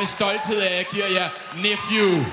Med stolthed af, jeg giver jer Nephew.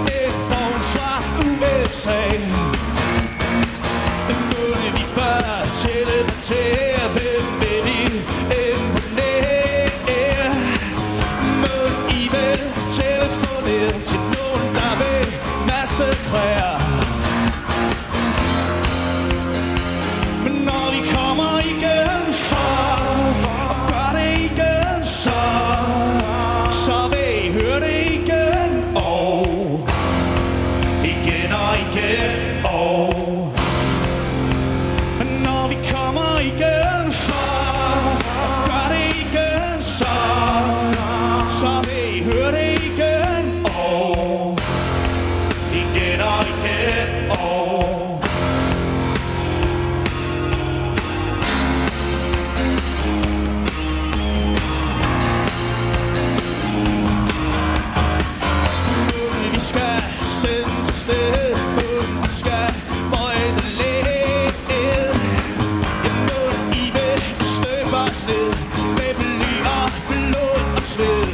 Et vogn fra USA. Måden vi bør teleportere, hvem vil vi imponere? Måden I vil telefonere til nogen, der vil massakrere. Men når vi kommer igen for og gør det igen, så vil I høre det igen. Igen og igen, men når vi kommer igen for og gør det igen, så vil I høre det igen, igen og igen, vi skal sendes afsted, vi skal bøjes led. Måden I vil støbe os ned med bly og blod og sved.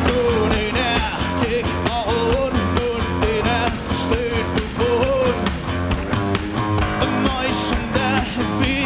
Måden er kæk og rund, måden den er stødt på grund. Og møjsen der vi